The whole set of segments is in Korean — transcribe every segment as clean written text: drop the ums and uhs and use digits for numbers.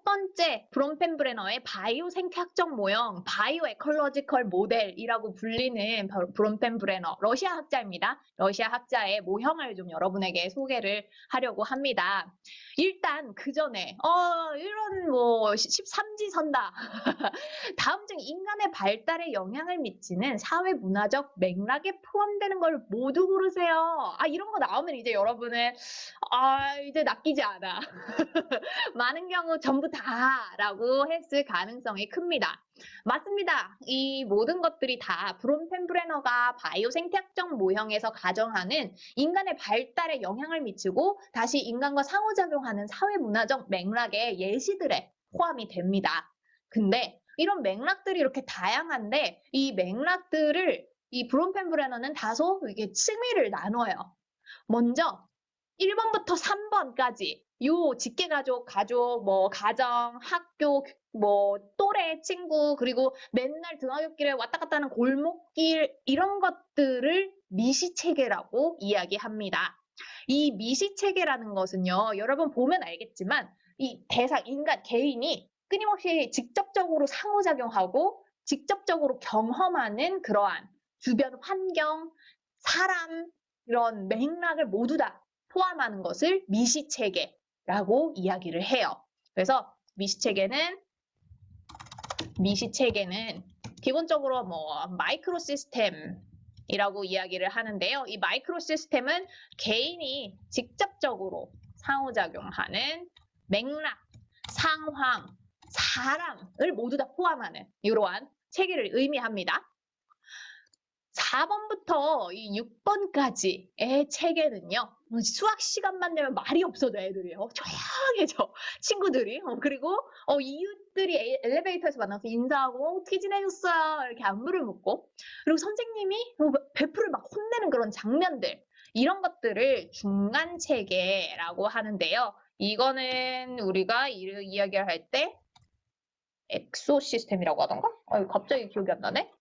번째 브론펜브레너의 바이오 생태학적 모형, 바이오 에컬러지컬 모델이라고 불리는 바로 브론펜브레너, 러시아 학자입니다. 러시아 학자의 모형을 좀 여러분에게 소개를 하려고 합니다. 일단 그 전에 이런 13지 선다. 다음 중 인간의 발달에 영향을 미치는 사회 문화적 맥락에 포함되는 걸 모두 고르세요. 이런 거 나오면 이제 여러분은 이제 낚이지 않아. 많은 경우 전부 다라고 했을 가능성이 큽니다. 맞습니다. 이 모든 것들이 다 브론펜브레너가 바이오 생태학적 모형에서 가정하는 인간의 발달에 영향을 미치고 다시 인간과 상호작용하는 사회문화적 맥락의 예시들에 포함이 됩니다. 근데 이런 맥락들이 이렇게 다양한데 이 맥락들을 이 브론펜브레너는 다소 이게 층위를 나눠요. 먼저 1번부터 3번까지 요 직계가족, 가족, 가정, 학교, 또래 친구, 그리고 맨날 등하굣길에 왔다 갔다 하는 골목길 이런 것들을 미시체계라고 이야기합니다. 이 미시체계라는 것은요, 여러분 보면 알겠지만 이 대상, 인간, 개인이 끊임없이 직접적으로 상호작용하고 직접적으로 경험하는 그러한 주변 환경, 사람, 이런 맥락을 모두 다 포함하는 것을 미시체계라고 이야기를 해요. 그래서 미시체계는 기본적으로 마이크로 시스템이라고 이야기를 하는데요. 이 마이크로 시스템은 개인이 직접적으로 상호작용하는 맥락, 상황, 사람을 모두 다 포함하는 이러한 체계를 의미합니다. 4번부터 6번까지의 체계는요. 수학 시간만 되면 말이 없어져 애들이요. 조용해져 친구들이. 그리고 이웃들이 엘리베이터에서 만나서 인사하고 어떻게 지내셨어요? 이렇게 안부를 묻고 그리고 선생님이 베프를 막 혼내는 그런 장면들 이런 것들을 중간 체계라고 하는데요. 이거는 우리가 이야기를 할 때 엑소 시스템이라고 하던가? 갑자기 기억이 안 나네.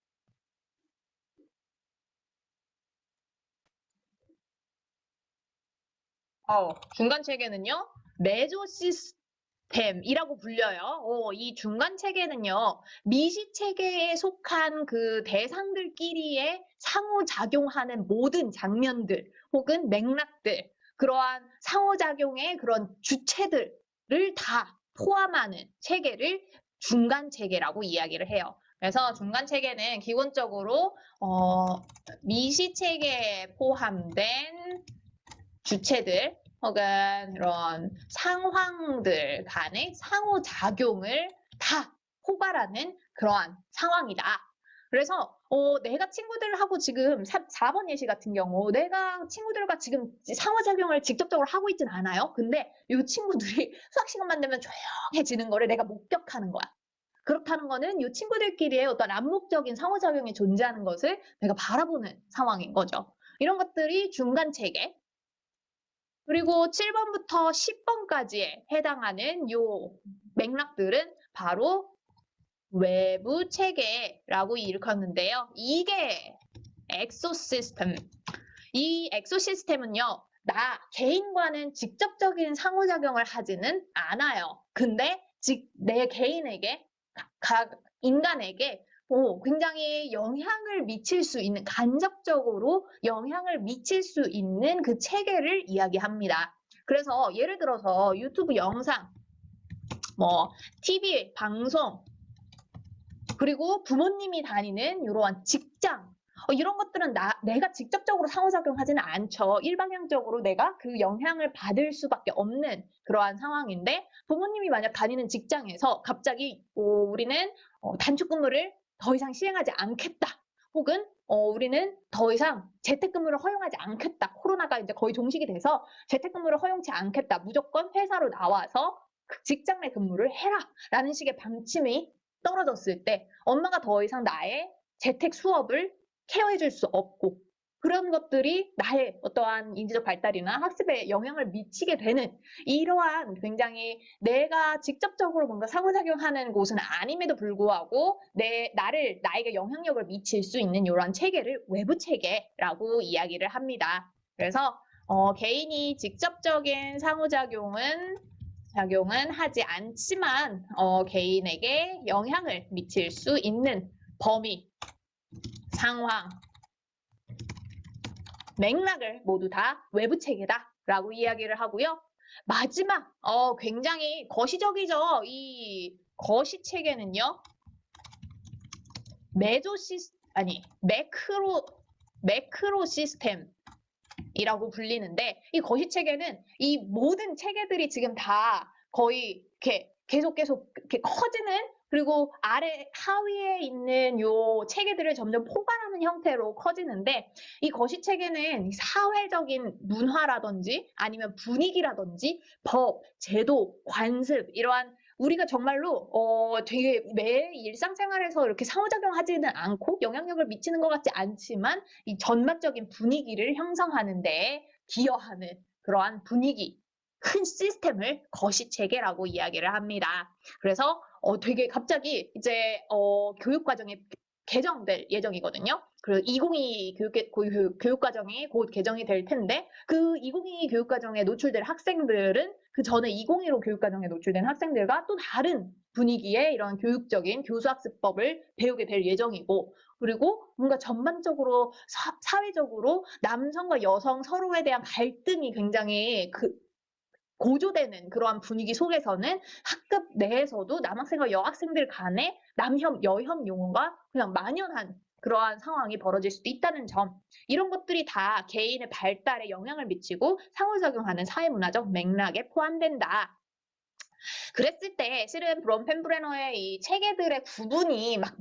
중간 체계는요, 메조 시스템이라고 불려요. 이 중간 체계는요, 미시 체계에 속한 그 대상들끼리의 상호작용하는 모든 장면들 혹은 맥락들, 그러한 상호작용의 그런 주체들을 다 포함하는 체계를 중간 체계라고 이야기를 해요. 그래서 중간 체계는 기본적으로 미시 체계에 포함된 주체들 혹은 이런 상황들 간의 상호작용을 다 포괄하는 그러한 상황이다. 그래서 내가 친구들하고 지금 4번 예시 같은 경우 내가 친구들과 지금 상호작용을 직접적으로 하고 있진 않아요. 근데 이 친구들이 수학 시간만 되면 조용해지는 거를 내가 목격하는 거야. 그렇다는 거는 이 친구들끼리의 어떤 암묵적인 상호작용이 존재하는 것을 내가 바라보는 상황인 거죠. 이런 것들이 중간 체계, 그리고 7번부터 10번까지에 해당하는 요 맥락들은 바로 외부 체계라고 일컫는데요. 이게 엑소시스템. 이 엑소시스템은요, 개인과는 직접적인 상호작용을 하지는 않아요. 근데 내 개인에게, 인간에게 굉장히 영향을 미칠 수 있는, 간접적으로 영향을 미칠 수 있는 그 체계를 이야기합니다. 그래서 예를 들어서 유튜브 영상, TV, 방송, 그리고 부모님이 다니는 이러한 직장, 이런 것들은 내가 직접적으로 상호작용하지는 않죠. 일방향적으로 내가 그 영향을 받을 수밖에 없는 그러한 상황인데 부모님이 만약 다니는 직장에서 갑자기 우리는 단축근무를 더 이상 시행하지 않겠다. 혹은 우리는 더 이상 재택근무를 허용하지 않겠다. 코로나가 이제 거의 종식이 돼서 재택근무를 허용치 않겠다. 무조건 회사로 나와서 직장 내 근무를 해라. 라는 식의 방침이 떨어졌을 때 엄마가 더 이상 나의 재택 수업을 케어해줄 수 없고 그런 것들이 나의 어떠한 인지적 발달이나 학습에 영향을 미치게 되는 이러한 굉장히 내가 직접적으로 뭔가 상호작용하는 곳은 아님에도 불구하고 나에게 영향력을 미칠 수 있는 이러한 체계를 외부 체계라고 이야기를 합니다. 그래서 개인이 직접적인 상호작용은 작용은 하지 않지만 개인에게 영향을 미칠 수 있는 범위, 상황, 맥락을 모두 다 외부 체계다라고 이야기를 하고요. 마지막 굉장히 거시적이죠. 이 거시 체계는요. 매크로 시스템이라고 불리는데 이 거시 체계는 이 모든 체계들이 지금 다 거의 이렇게 계속 이렇게 커지는 그리고 하위에 있는 요 체계들을 점점 포괄하는 형태로 커지는데 이 거시 체계는 사회적인 문화라든지 아니면 분위기라든지 법, 제도, 관습 이러한 우리가 정말로 되게 매 일상생활에서 이렇게 상호작용하지는 않고 영향력을 미치는 것 같지 않지만 이 전반적인 분위기를 형성하는 데 기여하는 그러한 분위기, 큰 시스템을 거시체계라고 이야기를 합니다. 그래서 되게 갑자기 이제 교육과정에 개정될 예정이거든요. 그리고 2022 교육과정이 곧 개정이 될 텐데 그 2022 교육과정에 노출될 학생들은 그 전에 2015 교육과정에 노출된 학생들과 또 다른 분위기의 이런 교육적인 교수학습법을 배우게 될 예정이고 그리고 뭔가 전반적으로 사회적으로 남성과 여성 서로에 대한 갈등이 굉장히 고조되는 그러한 분위기 속에서는 학급 내에서도 남학생과 여학생들 간의 남혐, 여혐 용어가 그냥 만연한 그러한 상황이 벌어질 수도 있다는 점. 이런 것들이 다 개인의 발달에 영향을 미치고 상호작용하는 사회문화적 맥락에 포함된다. 그랬을 때 실은 브롬펜브레너의 이 체계들의 구분이 막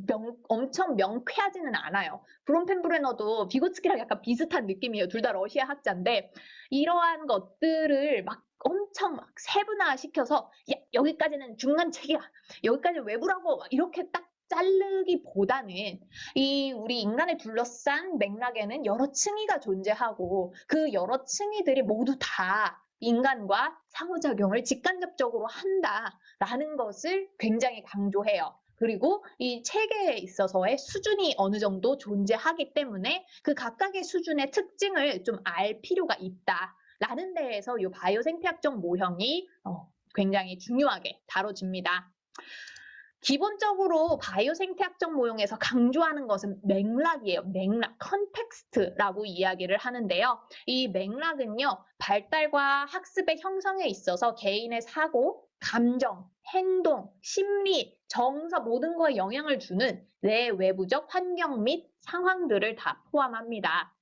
엄청 명쾌하지는 않아요. 브롬펜브레너도 비고츠키랑 약간 비슷한 느낌이에요. 둘 다 러시아 학자인데 이러한 것들을 막 엄청 막 세분화시켜서 야, 여기까지는 중간 체계야. 여기까지는 외부라고 이렇게 딱 자르기보다는 이 우리 인간을 둘러싼 맥락에는 여러 층위가 존재하고 그 여러 층위들이 모두 다 인간과 상호작용을 직간접적으로 한다라는 것을 굉장히 강조해요. 그리고 이 체계에 있어서의 수준이 어느 정도 존재하기 때문에 그 각각의 수준의 특징을 좀 알 필요가 있다라는 데에서 이 바이오 생태학적 모형이 굉장히 중요하게 다뤄집니다. 기본적으로 바이오 생태학적 모형에서 강조하는 것은 맥락이에요. 맥락, 컨텍스트라고 이야기를 하는데요. 이 맥락은요, 발달과 학습의 형성에 있어서 개인의 사고, 감정, 행동, 심리, 정서 모든 거에 영향을 주는 내외부적 환경 및 상황들을 다 포함합니다.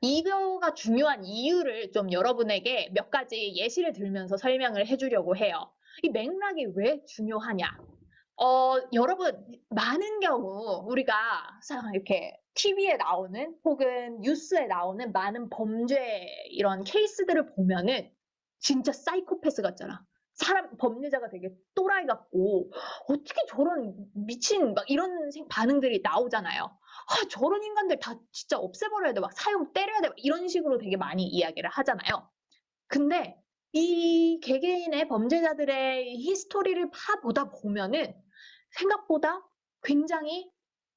이거가 중요한 이유를 좀 여러분에게 몇 가지 예시를 들면서 설명을 해주려고 해요. 이 맥락이 왜 중요하냐? 여러분, 많은 경우 우리가 이렇게 TV에 나오는 혹은 뉴스에 나오는 많은 범죄 이런 케이스들을 보면은 진짜 사이코패스 같잖아. 범죄자가 되게 또라이 같고, 어떻게 저런 미친, 막 이런 반응들이 나오잖아요. 저런 인간들 다 진짜 없애버려야 돼. 막 사형 때려야 돼. 막 이런 식으로 되게 많이 이야기를 하잖아요. 근데 이 개개인의 범죄자들의 히스토리를 파보다 보면은 생각보다 굉장히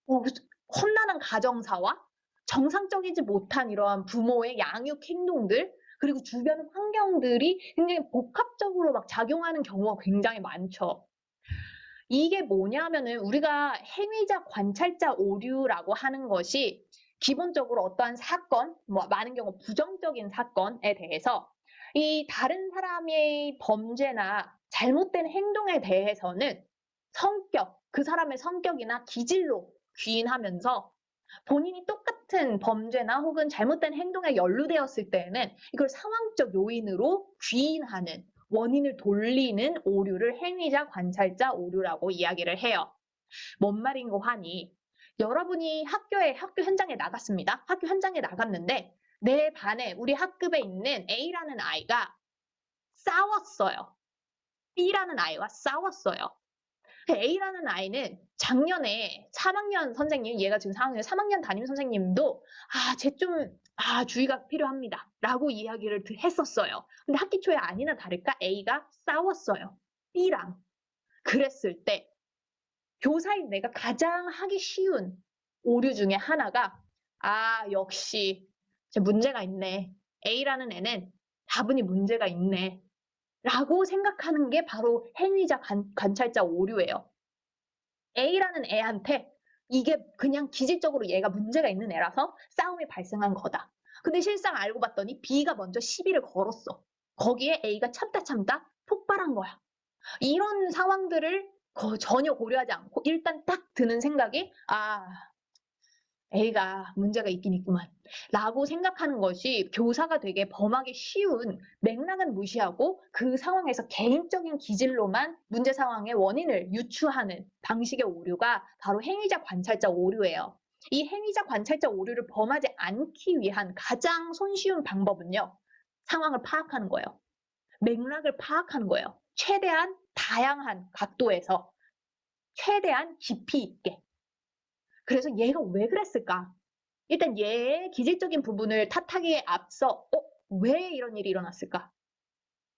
험난한 가정사와 정상적이지 못한 이러한 부모의 양육 행동들 그리고 주변 환경들이 굉장히 복합적으로 막 작용하는 경우가 굉장히 많죠. 이게 뭐냐면은 우리가 행위자 관찰자 오류라고 하는 것이 기본적으로 어떠한 사건, 많은 경우 부정적인 사건에 대해서 이 다른 사람의 범죄나 잘못된 행동에 대해서는 그 사람의 성격이나 기질로 귀인하면서 본인이 똑같은 범죄나 혹은 잘못된 행동에 연루되었을 때에는 이걸 상황적 요인으로 귀인하는 원인을 돌리는 오류를 행위자 관찰자 오류라고 이야기를 해요. 뭔 말인고 하니 여러분이 학교 현장에 나갔습니다. 학교 현장에 나갔는데 내 반에 우리 학급에 있는 A라는 아이가 싸웠어요. B라는 아이와 싸웠어요. A라는 아이는 작년에 3학년 선생님, 얘가 지금 4학년, 3학년 담임 선생님도 쟤 좀 주의가 필요합니다. 라고 이야기를 했었어요. 근데 학기 초에 아니나 다를까 A가 싸웠어요. B랑. 그랬을 때 교사인 내가 가장 하기 쉬운 오류 중에 하나가 역시 문제가 있네. A라는 애는 다분히 문제가 있네. 라고 생각하는 게 바로 행위자 관찰자 오류예요. A라는 애한테 이게 그냥 기질적으로 얘가 문제가 있는 애라서 싸움이 발생한 거다. 근데 실상 알고 봤더니 B가 먼저 시비를 걸었어. 거기에 A가 참다 참다 폭발한 거야. 이런 상황들을 전혀 고려하지 않고 일단 딱 드는 생각이 A가 문제가 있긴 있구만 라고 생각하는 것이 교사가 되게 범하기 쉬운, 맥락은 무시하고 그 상황에서 개인적인 기질로만 문제 상황의 원인을 유추하는 방식의 오류가 바로 행위자 관찰자 오류예요. 이 행위자 관찰자 오류를 범하지 않기 위한 가장 손쉬운 방법은요. 상황을 파악하는 거예요. 맥락을 파악하는 거예요. 최대한 다양한 각도에서 최대한 깊이 있게. 그래서 얘가 왜 그랬을까? 일단 얘의 기질적인 부분을 탓하기에 앞서 왜 이런 일이 일어났을까?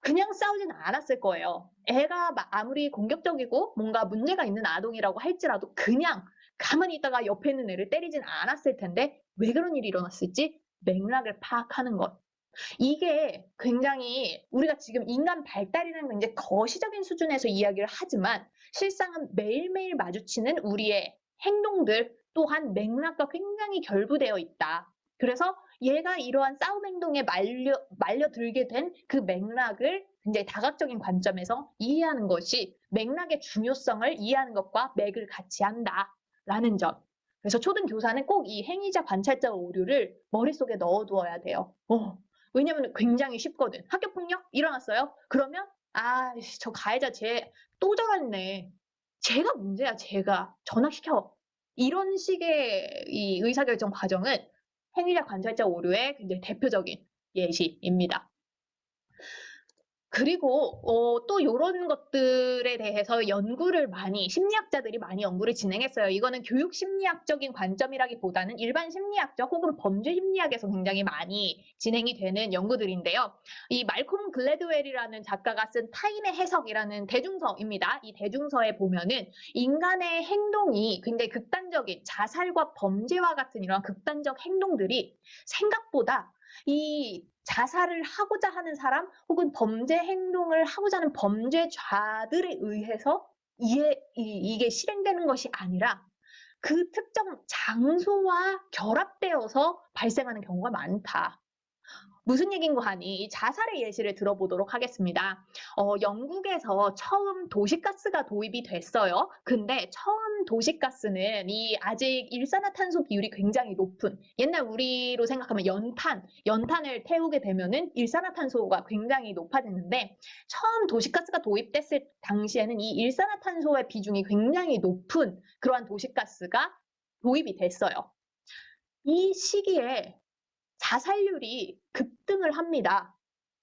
그냥 싸우진 않았을 거예요. 애가 아무리 공격적이고 뭔가 문제가 있는 아동이라고 할지라도 그냥 가만히 있다가 옆에 있는 애를 때리진 않았을 텐데 왜 그런 일이 일어났을지 맥락을 파악하는 것. 이게 굉장히 우리가 지금 인간 발달이라는 굉장히 거시적인 수준에서 이야기를 하지만 실상은 매일매일 마주치는 우리의 행동들 또한 맥락과 굉장히 결부되어 있다. 그래서 얘가 이러한 싸움 행동에 말려들게 된 그 맥락을 굉장히 다각적인 관점에서 이해하는 것이 맥락의 중요성을 이해하는 것과 맥을 같이 한다라는 점. 그래서 초등 교사는 꼭 이 행위자 관찰자 오류를 머릿속에 넣어두어야 돼요. 왜냐면 굉장히 쉽거든. 학교폭력 일어났어요? 그러면 저 가해자 쟤 또 저랬네. 쟤가 문제야, 쟤가. 전학시켜. 이런 식의 이 의사결정 과정은 행위자 관찰자 오류의 굉장히 대표적인 예시입니다. 그리고 또 요런 것들에 대해서 심리학자들이 많이 연구를 진행했어요. 이거는 교육 심리학적인 관점이라기보다는 일반 심리학적 혹은 범죄 심리학에서 굉장히 많이 진행이 되는 연구들인데요. 이 말콤 글래드웰이라는 작가가 쓴 타인의 해석이라는 대중서입니다. 이 대중서에 보면은 인간의 행동이 굉장히 극단적인 자살과 범죄와 같은 이런 극단적 행동들이 생각보다 이 자살을 하고자 하는 사람 혹은 범죄 행동을 하고자 하는 범죄자들에 의해서 이게 실행되는 것이 아니라 그 특정 장소와 결합되어서 발생하는 경우가 많다. 무슨 얘기인고 하니 자살의 예시를 들어보도록 하겠습니다. 영국에서 처음 도시가스가 도입이 됐어요. 근데 처음 도시가스는 아직 일산화탄소 비율이 굉장히 높은 옛날 우리로 생각하면 연탄을 태우게 되면은 일산화탄소가 굉장히 높아지는데 처음 도시가스가 도입됐을 당시에는 이 일산화탄소의 비중이 굉장히 높은 그러한 도시가스가 도입이 됐어요. 이 시기에 자살률이 급등을 합니다.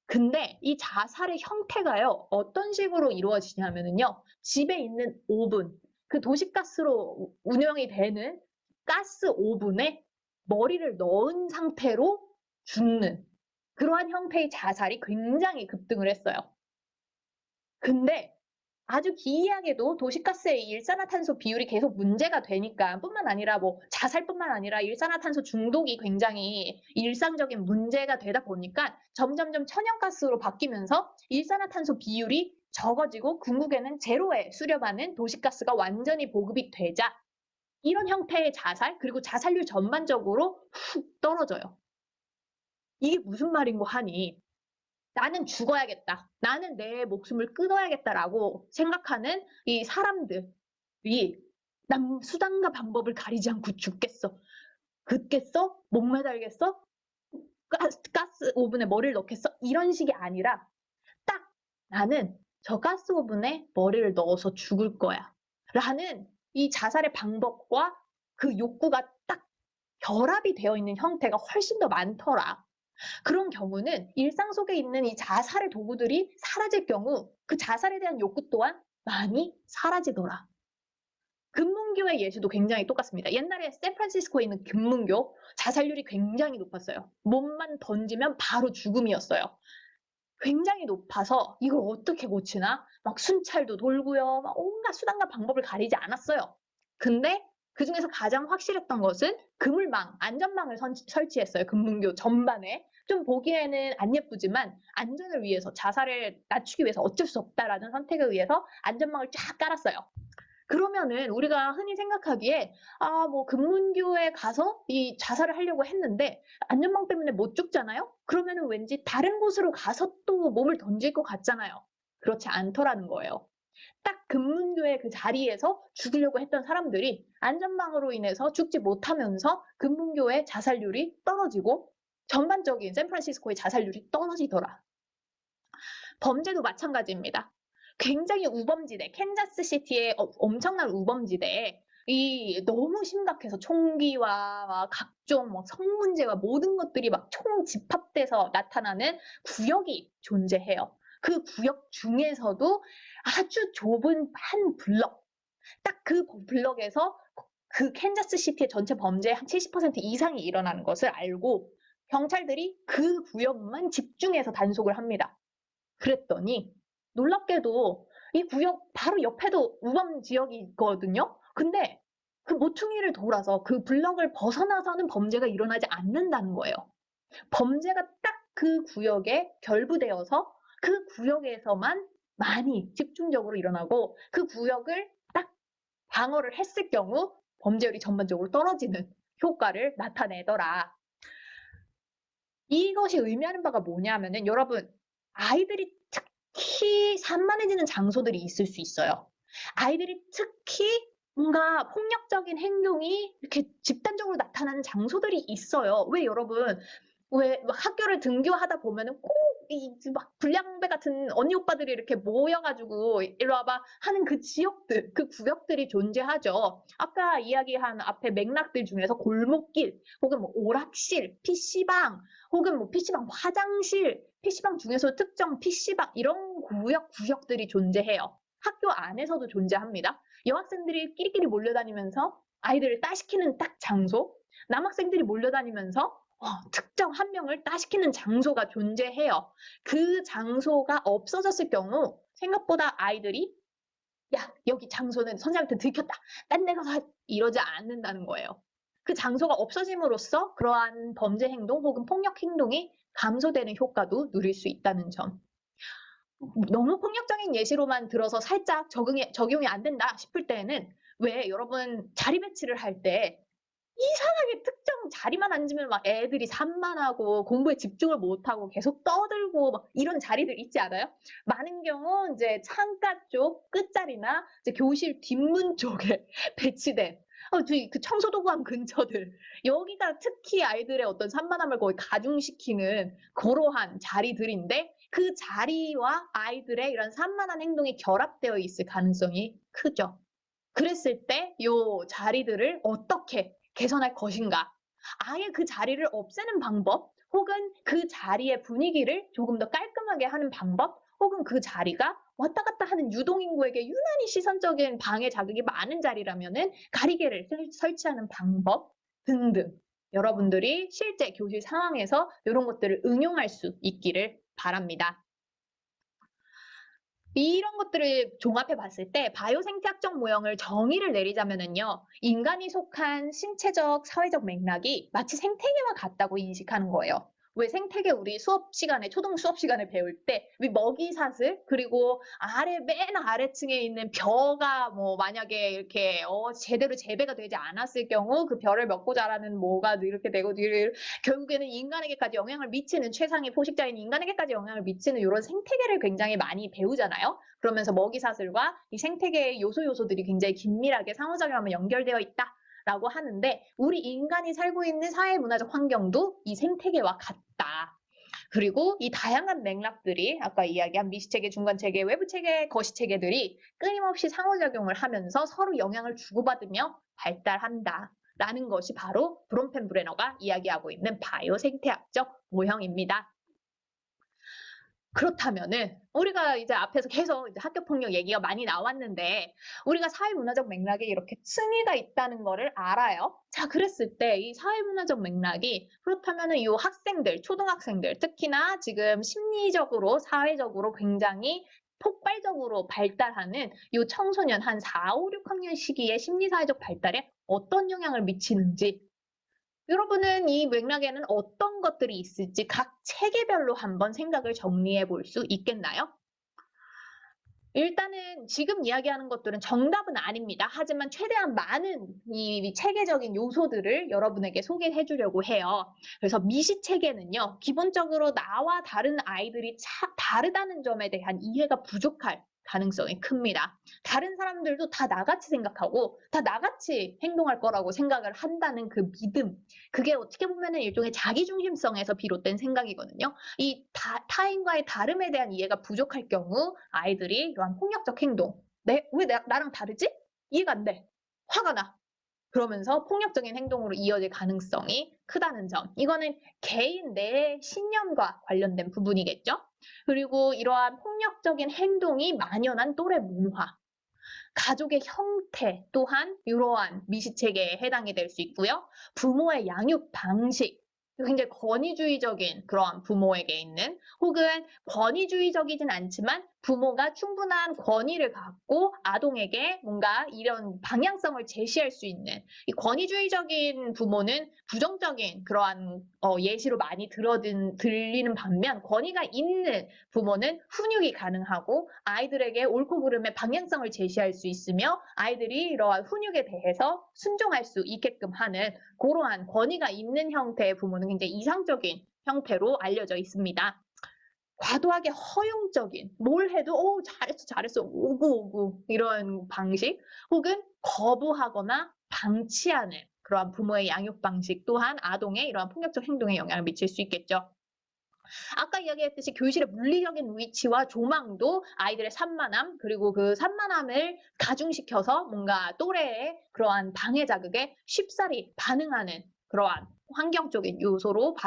근데 이 자살의 형태가요, 어떤 식으로 이루어지냐면요, 집에 있는 오븐, 그 도시가스로 운영이 되는 가스 오븐에 머리를 넣은 상태로 죽는 그러한 형태의 자살이 굉장히 급등을 했어요. 근데 아주 기이하게도 도시가스의 일산화탄소 비율이 계속 문제가 되니까 뿐만 아니라 자살뿐만 아니라 일산화탄소 중독이 굉장히 일상적인 문제가 되다 보니까 점점점 천연가스로 바뀌면서 일산화탄소 비율이 적어지고 궁극에는 제로에 수렴하는 도시가스가 완전히 보급이 되자 이런 형태의 자살 그리고 자살률 전반적으로 훅 떨어져요. 이게 무슨 말인고 하니 나는 죽어야겠다. 나는 내 목숨을 끊어야겠다라고 생각하는 이 사람들이 난 수단과 방법을 가리지 않고 죽겠어. 긋겠어? 목매달겠어? 가스 오븐에 머리를 넣겠어? 이런 식이 아니라 딱 나는 저 가스 오븐에 머리를 넣어서 죽을 거야. 라는 이 자살의 방법과 그 욕구가 딱 결합이 되어 있는 형태가 훨씬 더 많더라. 그런 경우는 일상 속에 있는 이 자살의 도구들이 사라질 경우 그 자살에 대한 욕구 또한 많이 사라지더라. 금문교의 예시도 굉장히 똑같습니다. 옛날에 샌프란시스코에 있는 금문교 자살률이 굉장히 높았어요. 몸만 던지면 바로 죽음이었어요. 굉장히 높아서 이걸 어떻게 고치나 막 순찰도 돌고요. 막 온갖 수단과 방법을 가리지 않았어요. 근데 그중에서 가장 확실했던 것은 그물망, 안전망을 설치했어요. 금문교 전반에. 좀 보기에는 안 예쁘지만 안전을 위해서 자살을 낮추기 위해서 어쩔 수 없다라는 선택에 의해서 안전망을 쫙 깔았어요. 그러면은 우리가 흔히 생각하기에 뭐 금문교에 가서 이 자살을 하려고 했는데 안전망 때문에 못 죽잖아요? 그러면은 왠지 다른 곳으로 가서 또 몸을 던질 것 같잖아요. 그렇지 않더라는 거예요. 딱 금문교의 그 자리에서 죽이려고 했던 사람들이 안전망으로 인해서 죽지 못하면서 금문교의 자살률이 떨어지고 전반적인 샌프란시스코의 자살률이 떨어지더라. 범죄도 마찬가지입니다. 굉장히 우범지대, 캔자스시티의 엄청난 우범지대에 이 너무 심각해서 총기와 막 각종 성 문제와 모든 것들이 막 총집합돼서 나타나는 구역이 존재해요. 그 구역 중에서도 아주 좁은 한 블럭, 딱 그 블럭에서 그 캔자스시티의 전체 범죄의 한 70% 이상이 일어나는 것을 알고 경찰들이 그 구역만 집중해서 단속을 합니다. 그랬더니 놀랍게도 이 구역 바로 옆에도 우범 지역이 있거든요. 근데 그 모퉁이를 돌아서 그 블럭을 벗어나서는 범죄가 일어나지 않는다는 거예요. 범죄가 딱 그 구역에 결부되어서 그 구역에서만 많이 집중적으로 일어나고 그 구역을 딱 방어를 했을 경우 범죄율이 전반적으로 떨어지는 효과를 나타내더라. 이것이 의미하는 바가 뭐냐면은 여러분, 아이들이 특히 산만해지는 장소들이 있을 수 있어요. 아이들이 특히 뭔가 폭력적인 행동이 이렇게 집단적으로 나타나는 장소들이 있어요. 왜 여러분, 왜 학교를 등교하다 보면은 꼭 막 불량배 같은 언니 오빠들이 이렇게 모여가지고 이리 와봐 하는 그 지역들, 그 구역들이 존재하죠. 아까 이야기한 앞에 맥락들 중에서 골목길, 혹은 뭐 오락실, PC방, 혹은 뭐 PC방 화장실, PC방 중에서 특정 PC방 이런 구역들이 존재해요. 학교 안에서도 존재합니다. 여학생들이 끼리끼리 몰려다니면서 아이들을 따시키는 딱 장소, 남학생들이 몰려다니면서 특정 한 명을 따시키는 장소가 존재해요. 그 장소가 없어졌을 경우 생각보다 아이들이 야, 여기 장소는 선생님한테 들켰다. 딴 데 가서 이러지 않는다는 거예요. 그 장소가 없어짐으로써 그러한 범죄 행동 혹은 폭력 행동이 감소되는 효과도 누릴 수 있다는 점. 너무 폭력적인 예시로만 들어서 살짝 적용이 안 된다 싶을 때에는 왜 여러분 자리 배치를 할 때 이상하게 특정 자리만 앉으면 막 애들이 산만하고 공부에 집중을 못하고 계속 떠들고 막 이런 자리들 있지 않아요? 많은 경우 이제 창가 쪽 끝자리나 이제 교실 뒷문 쪽에 배치된 그 청소도구함 근처들 여기가 특히 아이들의 어떤 산만함을 거의 가중시키는 그러한 자리들인데 그 자리와 아이들의 이런 산만한 행동이 결합되어 있을 가능성이 크죠. 그랬을 때 요 자리들을 어떻게 개선할 것인가? 아예 그 자리를 없애는 방법, 혹은 그 자리의 분위기를 조금 더 깔끔하게 하는 방법, 혹은 그 자리가 왔다 갔다 하는 유동인구에게 유난히 시선적인 방해 자극이 많은 자리라면은 가리개를 설치하는 방법 등등. 여러분들이 실제 교실 상황에서 이런 것들을 응용할 수 있기를 바랍니다. 이런 것들을 종합해 봤을 때 바이오 생태학적 모형을 정의를 내리자면은요. 인간이 속한 신체적, 사회적 맥락이 마치 생태계와 같다고 인식하는 거예요. 왜 생태계 우리 수업 시간에 초등 수업 시간에 배울 때 먹이사슬 그리고 맨 아래층에 있는 벼가 뭐 만약에 이렇게 제대로 재배가 되지 않았을 경우 그 벼를 먹고 자라는 뭐가 이렇게 되고 결국에는 인간에게까지 영향을 미치는 최상의 포식자인 인간에게까지 영향을 미치는 이런 생태계를 굉장히 많이 배우잖아요. 그러면서 먹이사슬과 이 생태계의 요소들이 굉장히 긴밀하게 상호작용하며 연결되어 있다. 라고 하는데 우리 인간이 살고 있는 사회문화적 환경도 이 생태계와 같다. 그리고 이 다양한 맥락들이 아까 이야기한 미시체계, 중간체계, 외부체계, 거시체계들이 끊임없이 상호작용을 하면서 서로 영향을 주고받으며 발달한다. 라는 것이 바로 브롬펜브레너가 이야기하고 있는 바이오 생태학적 모형입니다. 그렇다면은 우리가 이제 앞에서 계속 이제 학교 폭력 얘기가 많이 나왔는데 우리가 사회문화적 맥락에 이렇게 층위가 있다는 거를 알아요. 자, 그랬을 때 이 사회문화적 맥락이 그렇다면은 이 학생들, 초등학생들 특히나 지금 심리적으로 사회적으로 굉장히 폭발적으로 발달하는 이 청소년 한 4, 5, 6학년 시기의 심리사회적 발달에 어떤 영향을 미치는지, 여러분은 이 맥락에는 어떤 것들이 있을지 각 체계별로 한번 생각을 정리해 볼 수 있겠나요? 일단은 지금 이야기하는 것들은 정답은 아닙니다. 하지만 최대한 많은 이 체계적인 요소들을 여러분에게 소개해 주려고 해요. 그래서 미시 체계는요, 기본적으로 나와 다른 아이들이 다르다는 점에 대한 이해가 부족할 가능성이 큽니다. 다른 사람들도 다 나같이 생각하고 다 나같이 행동할 거라고 생각을 한다는 그 믿음, 그게 어떻게 보면은 일종의 자기중심성에서 비롯된 생각이거든요. 이 타인과의 다름에 대한 이해가 부족할 경우 아이들이 이러한 폭력적 행동, 왜 나랑 다르지? 이해가 안 돼. 화가 나. 그러면서 폭력적인 행동으로 이어질 가능성이 크다는 점. 이거는 개인 내 신념과 관련된 부분이겠죠. 그리고 이러한 폭력적인 행동이 만연한 또래 문화, 가족의 형태 또한 이러한 미시체계에 해당이 될 수 있고요. 부모의 양육 방식, 굉장히 권위주의적인 그러한 부모에게 있는, 혹은 권위주의적이진 않지만 부모가 충분한 권위를 갖고 아동에게 뭔가 이런 방향성을 제시할 수 있는, 이 권위주의적인 부모는 부정적인 그러한 예시로 많이 들리는 반면, 권위가 있는 부모는 훈육이 가능하고 아이들에게 옳고 그름의 방향성을 제시할 수 있으며 아이들이 이러한 훈육에 대해서 순종할 수 있게끔 하는 그러한 권위가 있는 형태의 부모는 굉장히 이상적인 형태로 알려져 있습니다. 과도하게 허용적인, 뭘 해도 잘했어 오구 이런 방식, 혹은 거부하거나 방치하는 그러한 부모의 양육 방식 또한 아동의 이러한 폭력적 행동에 영향을 미칠 수 있겠죠. 아까 이야기했듯이 교실의 물리적인 위치와 조망도 아이들의 산만함, 그리고 그 산만함을 가중시켜서 뭔가 또래의 그러한 방해 자극에 쉽사리 반응하는 그러한 환경적인 요소로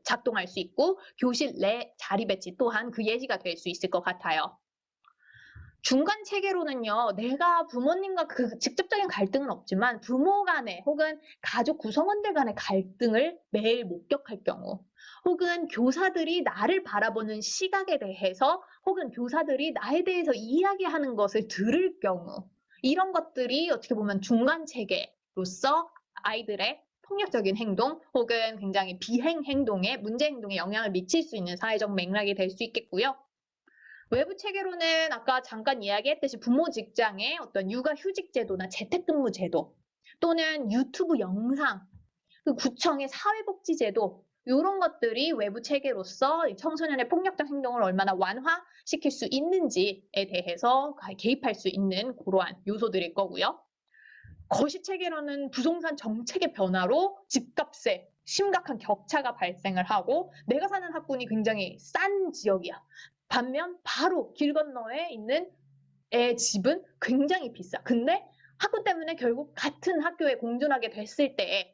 작동할 수 있고, 교실 내 자리 배치 또한 그 예시가 될 수 있을 것 같아요. 중간 체계로는요, 내가 부모님과 그 직접적인 갈등은 없지만 부모 간의 혹은 가족 구성원들 간의 갈등을 매일 목격할 경우, 혹은 교사들이 나를 바라보는 시각에 대해서, 혹은 교사들이 나에 대해서 이야기하는 것을 들을 경우, 이런 것들이 어떻게 보면 중간 체계로서 아이들의 폭력적인 행동 혹은 굉장히 비행 행동에, 문제 행동에 영향을 미칠 수 있는 사회적 맥락이 될 수 있겠고요. 외부 체계로는 아까 잠깐 이야기했듯이 부모 직장의 어떤 육아휴직 제도나 재택근무 제도, 또는 유튜브 영상, 그 구청의 사회복지 제도, 이런 것들이 외부 체계로서 청소년의 폭력적 행동을 얼마나 완화시킬 수 있는지에 대해서 개입할 수 있는 그러한 요소들일 거고요. 거시 체계로는 부동산 정책의 변화로 집값에 심각한 격차가 발생을 하고, 내가 사는 학군이 굉장히 싼 지역이야. 반면 바로 길 건너에 있는 애 집은 굉장히 비싸. 근데 학군 때문에 결국 같은 학교에 공존하게 됐을 때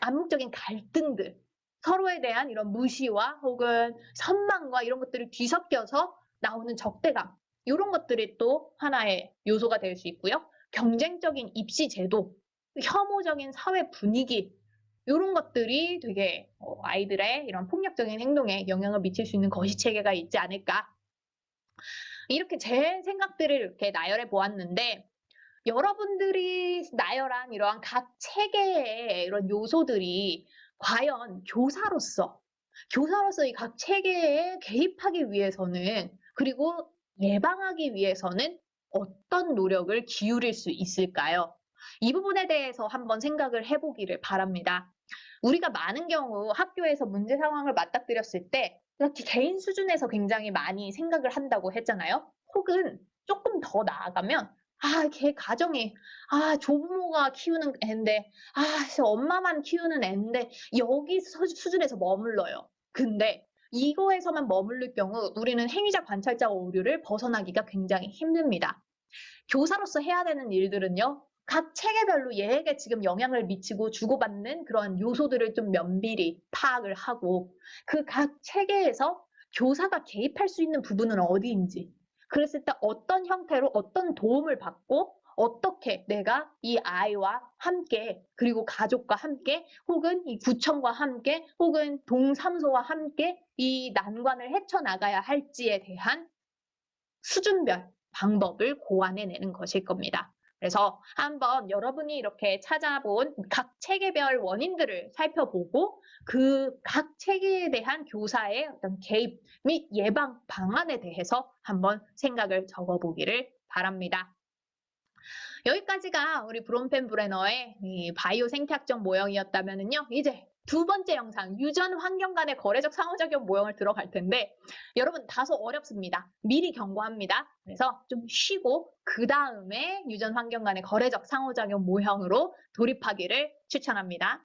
암묵적인 갈등들, 서로에 대한 이런 무시와 혹은 선망과 이런 것들이 뒤섞여서 나오는 적대감, 이런 것들이 또 하나의 요소가 될 수 있고요. 경쟁적인 입시 제도, 혐오적인 사회 분위기, 이런 것들이 되게 아이들의 이런 폭력적인 행동에 영향을 미칠 수 있는 거시 체계가 있지 않을까. 이렇게 제 생각들을 이렇게 나열해 보았는데, 여러분들이 나열한 이러한 각 체계의 이런 요소들이 과연 교사로서 이 각 체계에 개입하기 위해서는, 그리고 예방하기 위해서는 어떤 노력을 기울일 수 있을까요? 이 부분에 대해서 한번 생각을 해보기를 바랍니다. 우리가 많은 경우 학교에서 문제 상황을 맞닥뜨렸을 때 개인 수준에서 굉장히 많이 생각을 한다고 했잖아요. 혹은 조금 더 나아가면 걔 가정이 조부모가 키우는 애인데 엄마만 키우는 애인데 여기 수준에서 머물러요. 근데 이거에서만 머무를 경우 우리는 행위자 관찰자 오류를 벗어나기가 굉장히 힘듭니다. 교사로서 해야 되는 일들은요, 각 체계별로 얘에게 지금 영향을 미치고 주고받는 그런 요소들을 좀 면밀히 파악을 하고, 그 각 체계에서 교사가 개입할 수 있는 부분은 어디인지, 그랬을 때 어떤 형태로 어떤 도움을 받고 어떻게 내가 이 아이와 함께, 그리고 가족과 함께, 혹은 이 구청과 함께, 혹은 동사무소와 함께 이 난관을 헤쳐나가야 할지에 대한 수준별 방법을 고안해내는 것일 겁니다. 그래서 한번 여러분이 이렇게 찾아본 각 체계별 원인들을 살펴보고 그 각 체계에 대한 교사의 어떤 개입 및 예방 방안에 대해서 한번 생각을 적어보기를 바랍니다. 여기까지가 우리 브론펜 브레너의 이 바이오 생태학적 모형이었다면요. 이제 두 번째 영상, 유전 환경 간의 거래적 상호작용 모형을 들어갈 텐데 여러분 다소 어렵습니다. 미리 경고합니다. 그래서 좀 쉬고 그 다음에 유전 환경 간의 거래적 상호작용 모형으로 돌입하기를 추천합니다.